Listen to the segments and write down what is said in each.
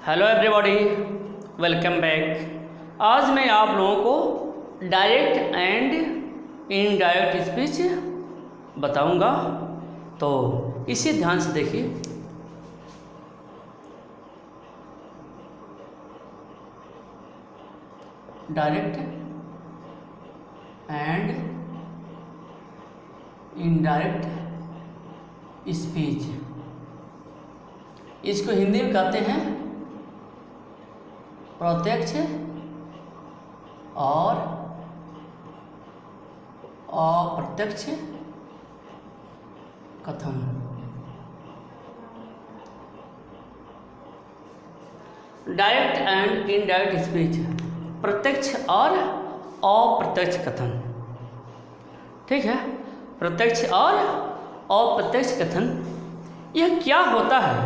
Hello everybody, welcome back. आज मैं आप लोगों को डायरेक्ट एंड इनडायरेक्ट स्पीच बताऊंगा, तो इसे ध्यान से देखिए। डायरेक्ट एंड इनडायरेक्ट स्पीच, इसको हिंदी में कहते हैं प्रत्यक्ष और अप्रत्यक्ष कथन। डायरेक्ट एंड इनडायरेक्ट स्पीच, प्रत्यक्ष और अप्रत्यक्ष कथन। ठीक है, प्रत्यक्ष और अप्रत्यक्ष कथन, यह क्या होता है?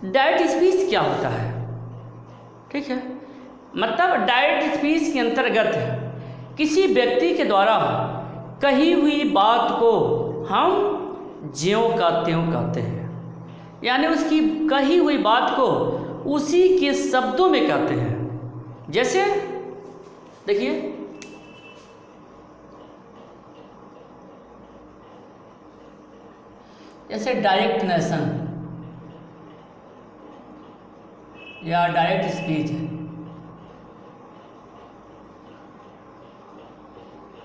डायरेक्ट स्पीच क्या होता है? ठीक है, मतलब डायरेक्ट स्पीच के अंतर्गत किसी व्यक्ति के द्वारा कही हुई बात को हम ज्यों का त्यों कहते हैं, यानी उसकी कही हुई बात को उसी के शब्दों में कहते हैं। जैसे देखिए, जैसे डायरेक्ट नरेशन या direct speech.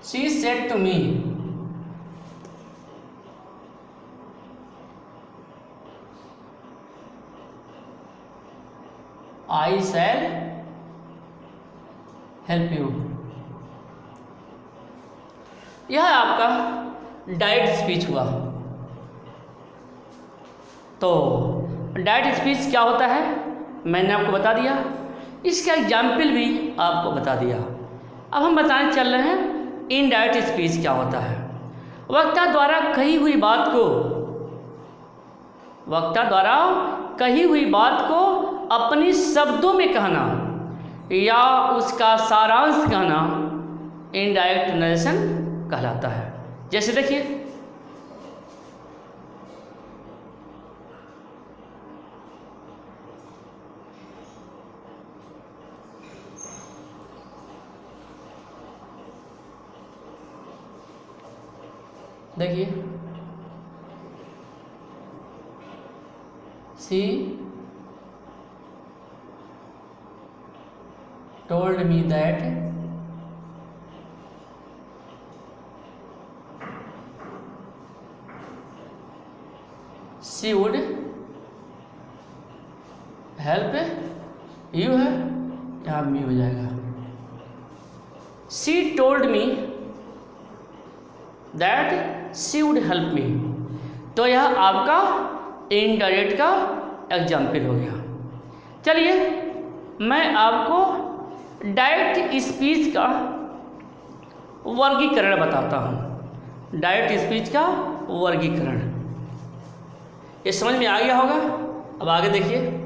She said to me, I shall help you। यह आपका डायरेक्ट स्पीच हुआ। तो डायरेक्ट स्पीच क्या होता है मैंने आपको बता दिया, इसका एग्जाम्पल भी आपको बता दिया। अब हम बताने चल रहे हैं इनडायरेक्ट स्पीच क्या होता है। वक्ता द्वारा कही हुई बात को, वक्ता द्वारा कही हुई बात को अपने शब्दों में कहना या उसका सारांश कहना इनडायरेक्ट नरेशन कहलाता है। जैसे देखिए, देखिए, she told me that she would help you, है यहाँ मी हो जाएगा। She told me that she would help me, तो यह आपका इनडायरेक्ट का एग्जाम्पल हो गया। चलिए मैं आपको डायरेक्ट स्पीच का वर्गीकरण बताता हूँ। डायरेक्ट स्पीच का वर्गीकरण, ये समझ में आ गया होगा। अब आगे देखिए,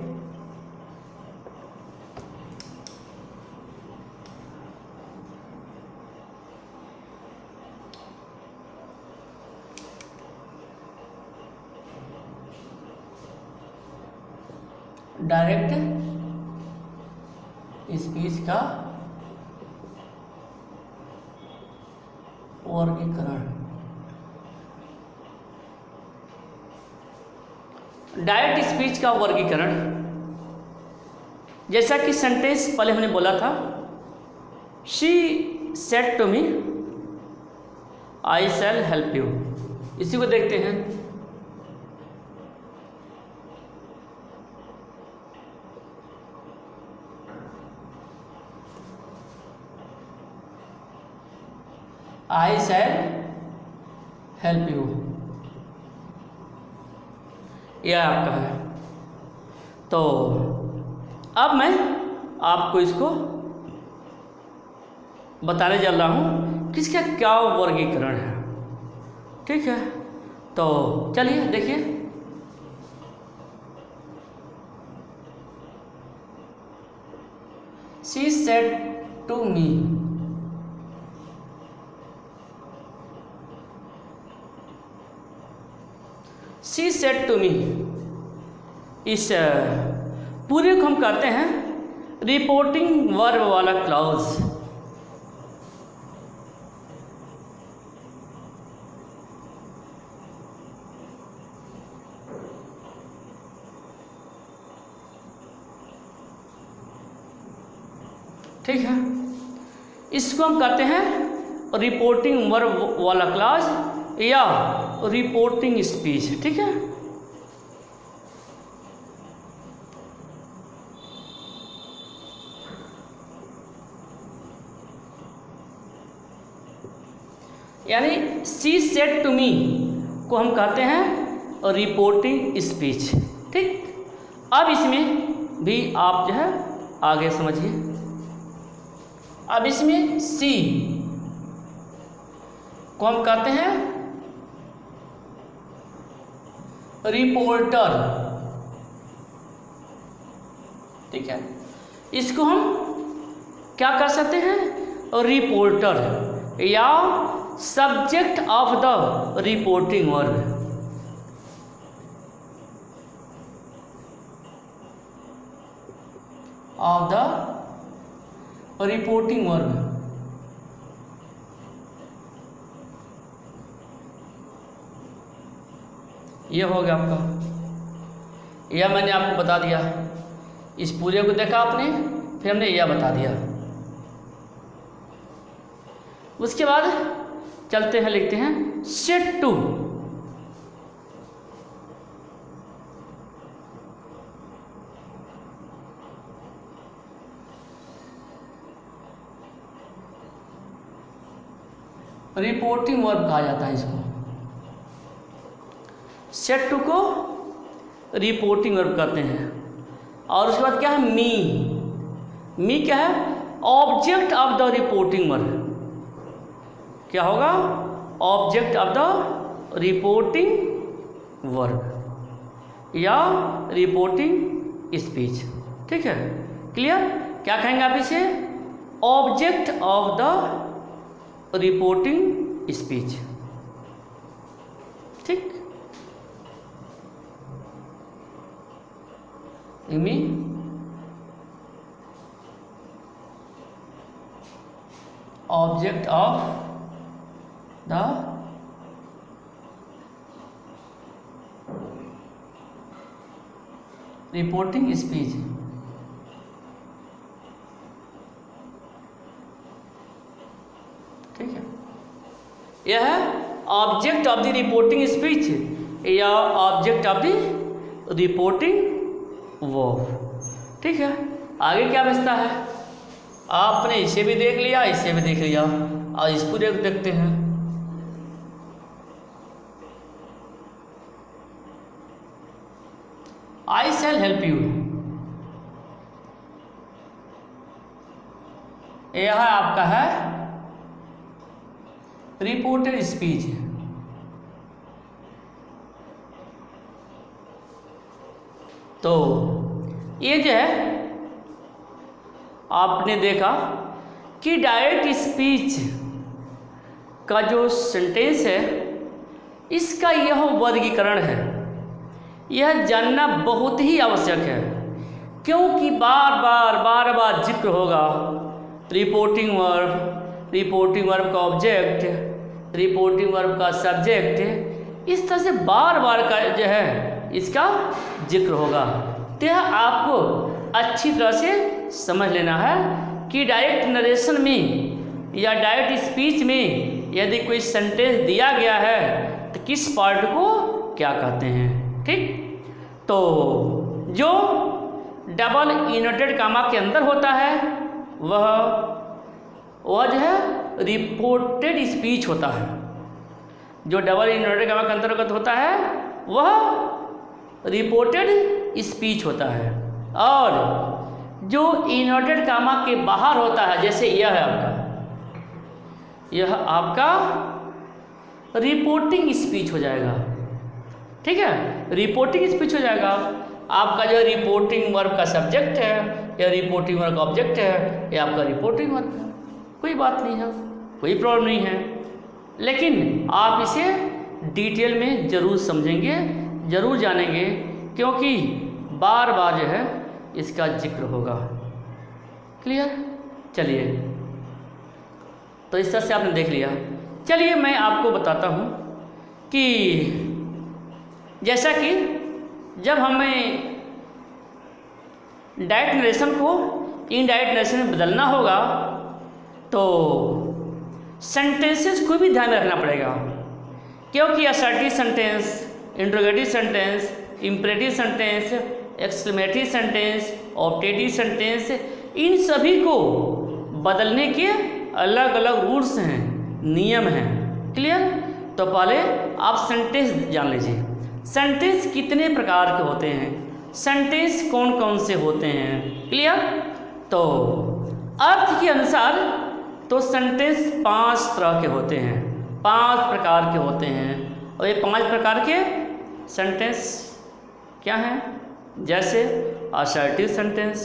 डायरेक्ट स्पीच का वर्गीकरण। डायरेक्ट स्पीच का वर्गीकरण, जैसा कि सेंटेंस पहले हमने बोला था, she said to me I shall help you. इसी को देखते हैं। आई शैल हेल्प यू, यह आपका है। तो अब मैं आपको इसको बताने चल रहा हूँ कि इसका क्या वर्गीकरण है। ठीक है, तो चलिए देखिए, she said to me, she said to me, इस पूरे को हम कहते हैं रिपोर्टिंग वर्ब वाला क्लॉज। ठीक है, इसको हम कहते हैं रिपोर्टिंग वर्ब वाला क्लॉज या रिपोर्टिंग स्पीच। ठीक है, यानी शी सेड टू मी को हम कहते हैं रिपोर्टिंग स्पीच। ठीक, अब इसमें भी आप जो है आगे समझिए। अब इसमें सी को हम कहते हैं रिपोर्टर। ठीक है, इसको हम क्या कर सकते हैं, रिपोर्टर या subject of the reporting verb. Of the reporting verb. ये हो गया आपका, यह मैंने आपको बता दिया। इस पूरे को देखा आपने, फिर हमने यह बता दिया। उसके बाद चलते हैं, लिखते हैं सेट टू। रिपोर्टिंग वर्ब कहा जाता है इसको। सेट टू को रिपोर्टिंग वर्ब कहते हैं। और उसके बाद क्या है, मी क्या है, object of the reporting verb. क्या होगा, object of the reporting verb या रिपोर्टिंग स्पीच। ठीक है, क्लियर। क्या कहेंगे आप इसे, object of the reporting speech. ठीक, object of the reporting speech. ठीक है, यह है object of the reporting speech या object of the reporting verb. ठीक है, आगे क्या बचता है, आपने इसे भी देख लिया, इसे भी देख लिया, और इस पूरे को देखते हैं। आई शैल हेल्प यू, यह आपका है रिपोर्टेड स्पीच। तो ये जो है आपने देखा कि डायरेक्ट स्पीच का जो सेंटेंस है, इसका यह वर्गीकरण है, यह जानना बहुत ही आवश्यक है, क्योंकि बार बार जिक्र होगा रिपोर्टिंग वर्ब का ऑब्जेक्ट, रिपोर्टिंग वर्ब का सब्जेक्ट, इस तरह से बार का जो है इसका जिक्र होगा। तो यह आपको अच्छी तरह से समझ लेना है कि डायरेक्ट नरेशन में या डायरेक्ट स्पीच में यदि कोई सेंटेंस दिया गया है तो किस पार्ट को क्या कहते हैं। ठीक, तो जो डबल इन्वर्टेड कामा के अंदर होता है वह जो है रिपोर्टेड स्पीच होता है। जो डबल इन्वर्टेड कामा के अंतर्गत होता है वह रिपोर्टेड स्पीच होता है, और जो इन्वर्टेड कामा के बाहर होता है, जैसे यह है आपका, यह आपका रिपोर्टिंग स्पीच हो जाएगा। ठीक है, रिपोर्टिंग स्पीच हो जाएगा। आपका जो रिपोर्टिंग वर्ब का सब्जेक्ट है या रिपोर्टिंग वर्ब का ऑब्जेक्ट है, यह आपका रिपोर्टिंग वर्ब है। कोई बात नहीं है, कोई प्रॉब्लम नहीं है, लेकिन आप इसे डिटेल में ज़रूर समझेंगे, ज़रूर जानेंगे, क्योंकि बार जो है इसका जिक्र होगा। क्लियर? चलिए, तो इस तरह से आपने देख लिया। चलिए मैं आपको बताता हूँ कि जैसा कि जब हमें डायरेक्ट नरेशन को इनडायरेक्ट नरेशन में बदलना होगा तो सेंटेंसेस को भी ध्यान में रखना पड़ेगा, क्योंकि assertive sentence, interrogative sentence, imperative sentence, exclamatory sentence, objective sentence, इन सभी को बदलने के अलग अलग रूल्स हैं, नियम हैं। क्लियर? तो पहले आप सेंटेंस जान लीजिए। सेंटेंस कितने प्रकार के होते हैं, सेंटेंस कौन कौन से होते हैं। क्लियर? तो अर्थ के अनुसार तो सेंटेंस 5 तरह के होते हैं, 5 प्रकार के होते हैं। और ये 5 प्रकार के सेंटेंस क्या हैं? जैसे assertive sentence,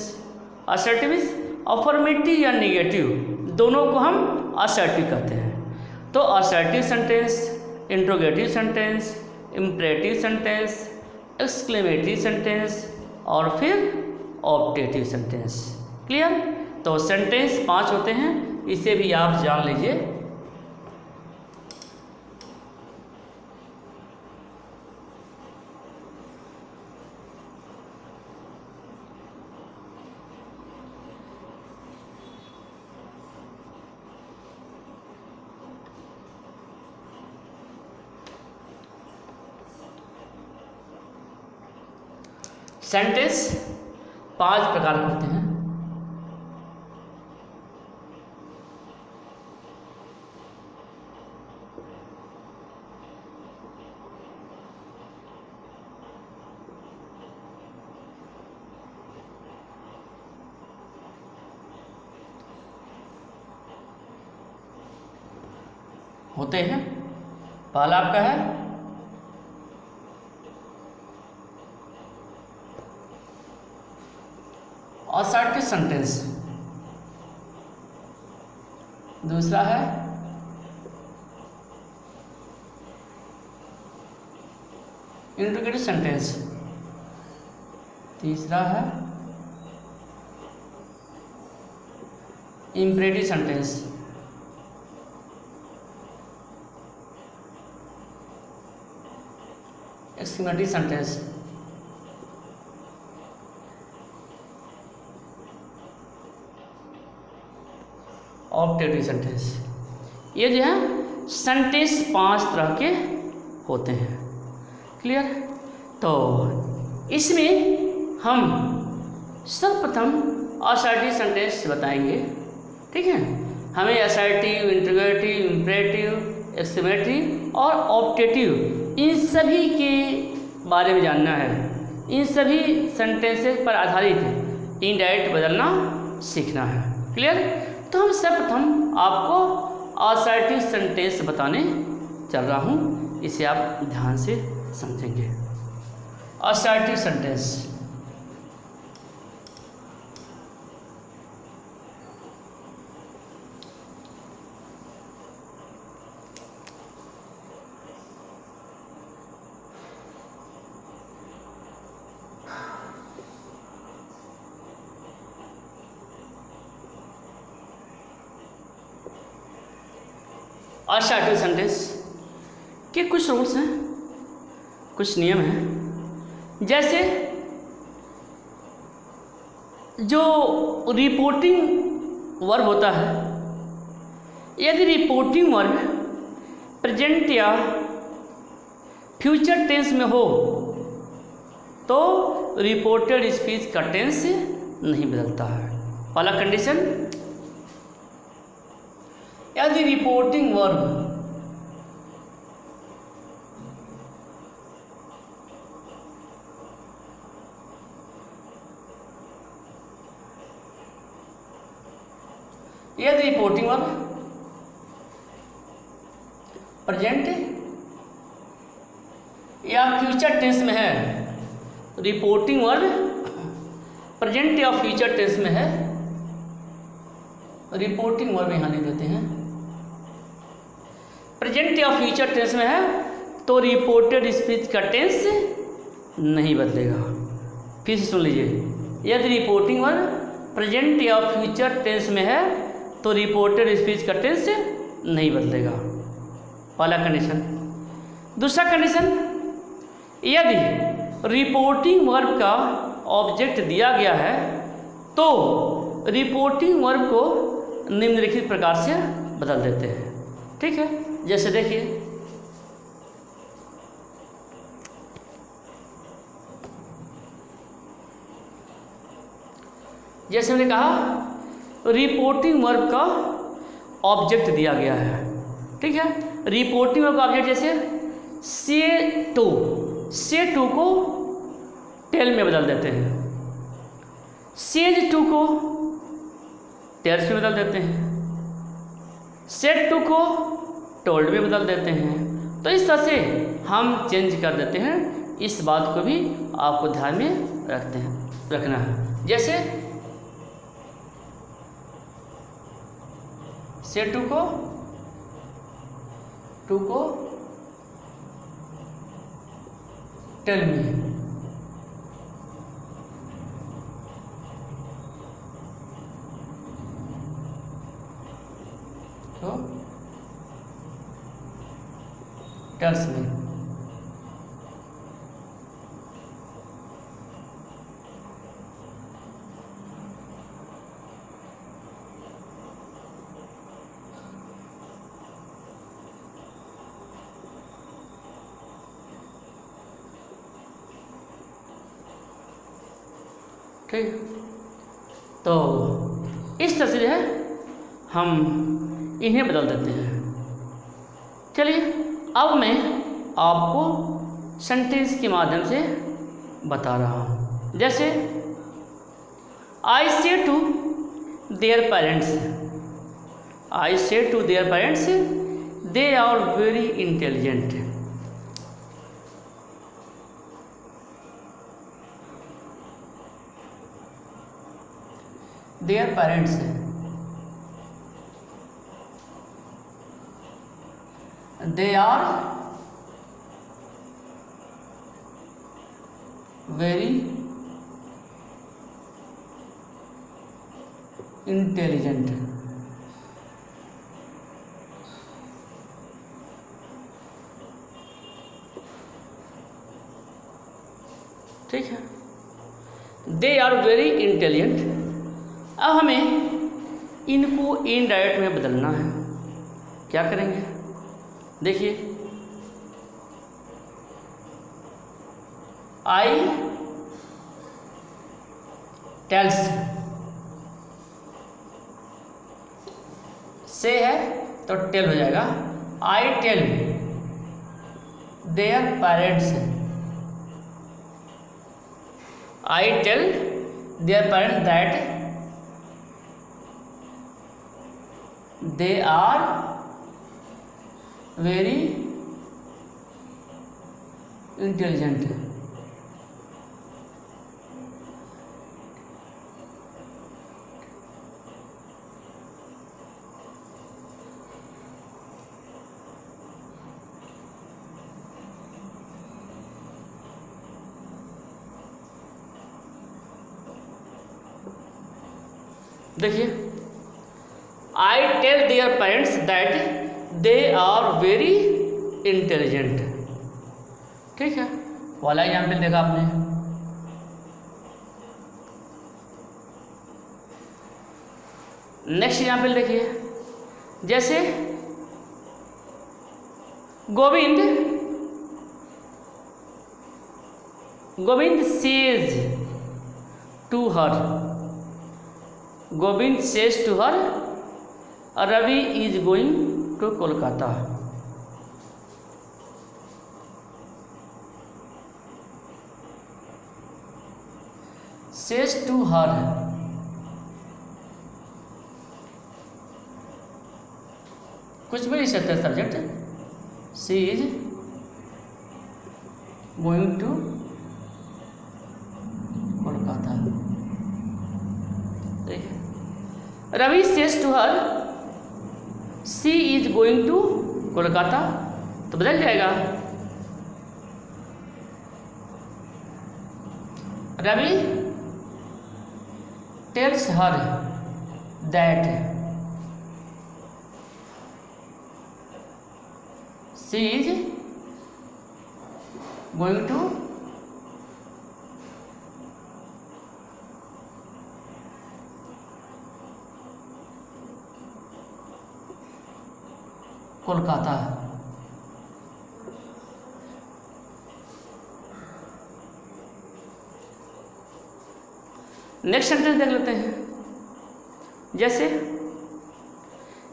assertive is affirmative या नेगेटिव, दोनों को हम असर्टिव कहते हैं। तो assertive sentence, interrogative sentence, imperative sentence, exclamatory sentence और फिर ऑब्जेक्टिव सेंटेंस। क्लियर? तो सेंटेंस 5 होते हैं, इसे भी आप जान लीजिए। सेंटेंस 5 प्रकार के होते हैं। पहला आपका है असर्टिव सेंटेंस, दूसरा है इंट्रोगेटिव सेंटेंस, तीसरा है imperative sentence, exclamatory sentence, objective sentence. ये जो है सेंटेंस 5 तरह के होते हैं। क्लियर? तो इसमें हम सर्वप्रथम असर्टिव सेंटेंस बताएंगे। ठीक है? हमें असर्टिव, इंट्रोगेटिव, इम्परेटिव, एक्सक्लेमेटरी और ऑब्जेक्टिव, इन सभी के बारे में जानना है। इन सभी सेंटेंसेस पर आधारित इनडायरेक्ट बदलना सीखना है। क्लियर? तो हम सर्वप्रथम आपको असर्टिव सेंटेंस बताने चल रहा हूँ, इसे आप ध्यान से समझेंगे। असर्टिव सेंटेंस, असर्टिव सेंटेंस के कुछ रूल्स हैं, कुछ नियम हैं। जैसे जो रिपोर्टिंग वर्ब होता है, यदि रिपोर्टिंग वर्ब प्रेजेंट या फ्यूचर टेंस में हो तो रिपोर्टेड स्पीच का टेंस नहीं बदलता है। पहला कंडीशन, यदि रिपोर्टिंग वर्ब प्रेजेंट या फ्यूचर टेंस में है, रिपोर्टिंग वर्ब प्रेजेंट या फ्यूचर टेंस में है, रिपोर्टिंग वर्ब यहाँ लिख देते हैं, प्रेजेंट या फ्यूचर टेंस में है तो रिपोर्टेड स्पीच का टेंस नहीं बदलेगा। फिर से सुन लीजिए, यदि रिपोर्टिंग वर्ब प्रेजेंट या फ्यूचर टेंस में है तो रिपोर्टेड स्पीच का टेंस नहीं बदलेगा, पहला कंडीशन। दूसरा कंडीशन, यदि रिपोर्टिंग वर्ब का ऑब्जेक्ट दिया गया है तो रिपोर्टिंग वर्ब को निम्नलिखित प्रकार से बदल देते हैं। ठीक है, जैसे देखिए, जैसे मैंने कहा रिपोर्टिंग वर्ब का ऑब्जेक्ट दिया गया है। ठीक है, रिपोर्टिंग वर्ब का ऑब्जेक्ट जैसे से टू को टेल में बदल देते हैं, सेज टू को टेल्स में बदल देते हैं, सेड टू को टोल्ड में बदल देते हैं। तो इस तरह से हम चेंज कर देते हैं, इस बात को भी आपको ध्यान में रखना है। जैसे से टू को टेल में, तो टेल्स में। ठीक, तो इस तरह से जो है हम इन्हें बदल देते हैं। चलिए, अब मैं आपको सेंटेंस के माध्यम से बता रहा हूँ। जैसे आई say to their parents, I say to their parents they are very intelligent. Their parents, they are very intelligent। ठीक है, they are very intelligent। अब हमें इनको इनडायरेक्ट में बदलना है। क्या करेंगे, देखिए, आई टेल्स से है तो टेल हो जाएगा। I tell their parents, I tell their parents that they are very intelligent. देखिए, I tell their parents that they are very intelligent. ठीक है, वाला एग्जाम्पल देखा आपने। नेक्स्ट एग्जाम्पल देखिए, जैसे Govind says to her, Govind says to her Ravi is going to Kolkata. Says to her, कुछ भी नहीं सकता subject. She is going to Kolkata. Ravi says to her she is going to Kolkata, तो बदल जाएगा। Ravi tells her that she is going to Kolkata. Next sentence देख लेते हैं। जैसे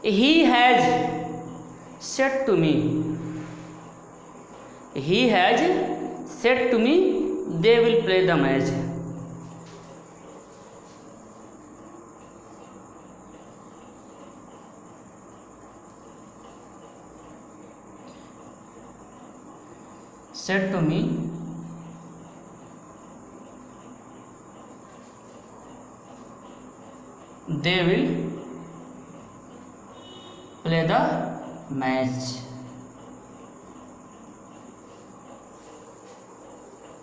he has said to me, he has said to me they will play the match. said to me they will play the match।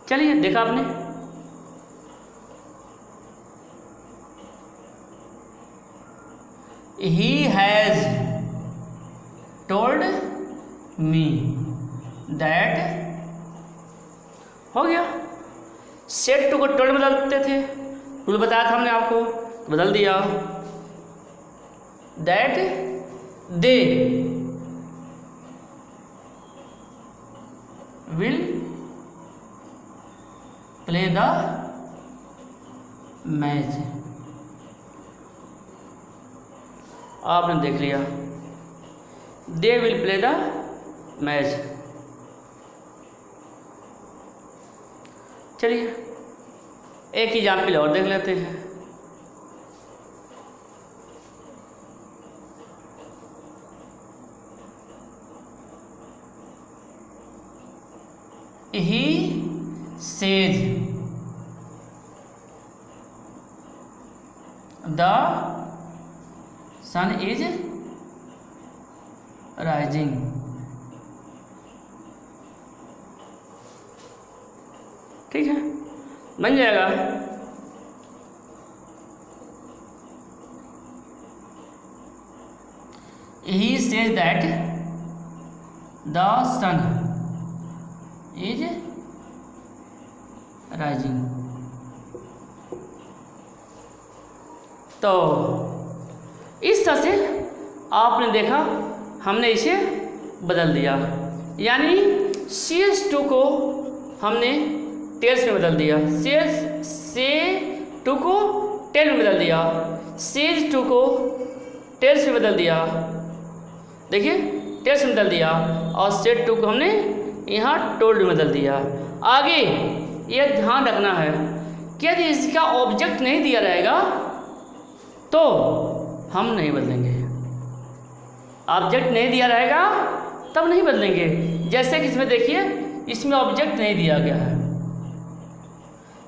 चलिए देखा आपने, he has told me that, हो गया। Set to को टोल्ड में बदलते थे, tool बताया था हमने आपको, तो बदल दिया। That they will play the match. आपने देख लिया, they will play the match. चलिए एक एग्जाम्पल और देख लेते हैं। He says the sun is rising. ठीक है, बन जाएगा। He says that the sun is rising. तो इस तरह से आपने देखा, हमने इसे बदल दिया, यानी CS2 को हमने टेल्स में बदल दिया, से टू को टेल में बदल दिया, सेज टू को टेल्स में बदल दिया। देखिए टेल्स में बदल दिया, और सेड टू को हमने यहाँ टोल्ड में बदल दिया। आगे यह ध्यान रखना है कि यदि इसका ऑब्जेक्ट नहीं दिया रहेगा तो हम नहीं बदलेंगे। ऑब्जेक्ट नहीं दिया रहेगा तब नहीं बदलेंगे। जैसे कि इसमें देखिए, इसमें ऑब्जेक्ट नहीं दिया गया है,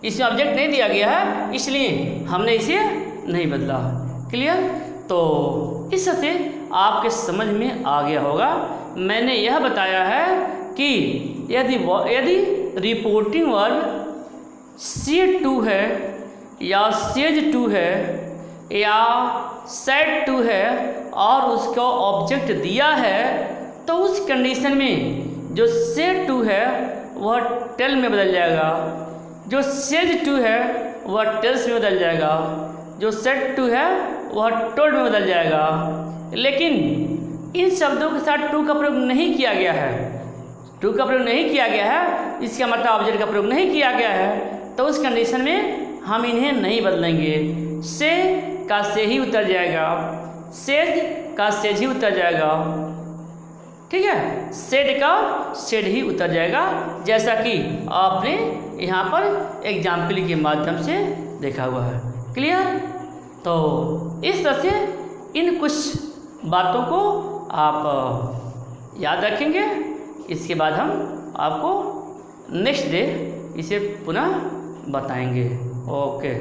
इसमें ऑब्जेक्ट नहीं दिया गया है, इसलिए हमने इसे नहीं बदला। क्लियर? तो इस तरह से आपके समझ में आ गया होगा। मैंने यह बताया है कि यदि रिपोर्टिंग वर्ब C2 है या सेज टू है या सेड टू है और उसका ऑब्जेक्ट दिया है, तो उस कंडीशन में जो सेड टू है वह टेल में बदल जाएगा, जो सेज टू है वह टेल्स में बदल जाएगा, जो सेड टू है वह टोल्ड में बदल जाएगा। लेकिन इन शब्दों के साथ टू का प्रयोग नहीं किया गया है, टू का प्रयोग नहीं किया गया है, इसका मतलब ऑब्जेक्ट का प्रयोग नहीं किया गया है, तो उस कंडीशन में हम इन्हें नहीं बदलेंगे। से का से ही उतर जाएगा, सेज का सेज ही उतर जाएगा। ठीक है, सेड का सेड ही उतर जाएगा, जैसा कि आपने यहाँ पर एग्जाम्पल के माध्यम से देखा हुआ है। क्लियर? तो इस तरह से इन कुछ बातों को आप याद रखेंगे। इसके बाद हम आपको नेक्स्ट डे इसे पुनः बताएंगे। ओके।